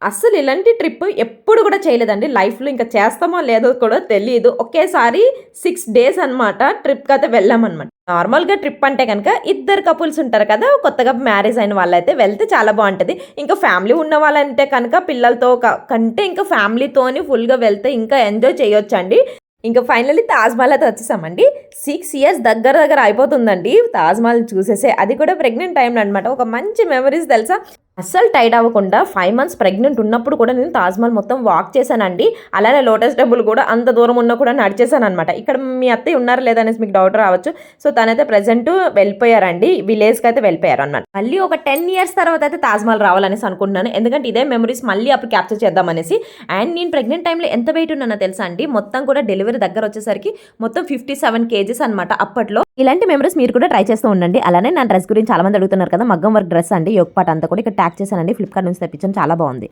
అస్సలు ఇలాంటి ట్రిప్ ఎప్పుడు కూడా చేయలేదండి. లైఫ్‌లో ఇంకా చేస్తామో లేదో కూడా తెలీదు. ఒకేసారి 6 డేస్ అనమాట ట్రిప్‌కయితే వెళ్ళామనమాట. నార్మల్‌గా ట్రిప్ అంటే గనక ఇద్దరు కపుల్స్ ఉంటారు కదా! కొత్తగా మ్యారేజ్ అయిన వాళ్ళైతే వెళ్తే చాలా బావుంటది. ఇంకా ఫ్యామిలీ ఉన్న వాళ్ళంటే కనుక పిల్లలతో కంటే ఇంకా ఫ్యామిలీతోని ఫుల్‌గా వెళ్తే ఇంకా ఎంజాయ్ చేయొచ్చండి. ఇంక ఫైనల్లీ తాజ్‌మహల్ అయితే వచ్చేసామండి. 6 ఇయర్స్ దగ్గర దగ్గర అయిపోతుందండి తాజ్‌మహల్ చూసేసే. అది కూడా ప్రెగ్నెంట్ టైమ్‌లో అనమాట. ఒక మంచి మెమోరీస్ తెలుసా? అస్సలు టైర్డ్ అవ్వకుండా 5 మంత్స్ ప్రెగ్నెంట్ ఉన్నప్పుడు కూడా నేను తాజ్‌మహల్ మొత్తం వాక్ చేశానండి. అలానే లోటస్ టెంపుల్ కూడా అంత దూరం ఉన్నా కూడా నడిచేసాననమాట. ఇక్కడ మీ అత్తయ్య ఉన్నారా లేదా అనేసి మీకు డౌట్ రావచ్చు. సో, తనైతే ప్రెజెంట్ వెళ్ళిపోయారండి. విలేజ్‌కైతే వెళ్ళిపోయారనమాట. మళ్ళీ ఒక 10 ఇయర్స్ తర్వాత అయితే తాజ్‌మహల్ రావాలనేసి అనుకుంటున్నాను. ఎందుకంటే ఇదే మెమోరీస్ మళ్ళీ అప్పుడు క్యాప్చర్ చేద్దామనేసి. అండ్ నేను ప్రెగ్నెంట్ టైమ్‌లో ఎంత వెయిట్ ఉన్నానో తెలుసా అండి? మొత్తం కూడా డెలివరీ దగ్గరొచ్చేసరికి మొత్తం 57 కేజీస్ అనమాట అప్పట్లో. ఇలాంటి మెమోరీస్ మీరు కూడా ట్రై చేస్తూ ఉండండి. అలానే నా డ్రెస్ గురించి చాలా మంది అడుగుతున్నారు కదా! మగ్గం వర్క్ డ్రెస్ అండి. యోక్ పార్ట్ అంతా కూడా ఇక్కడ ట్యాగ్ చేశానండి. ఫ్లిప్‌కార్ట్ నుంచి తెప్పించాను. చాలా బావుంది.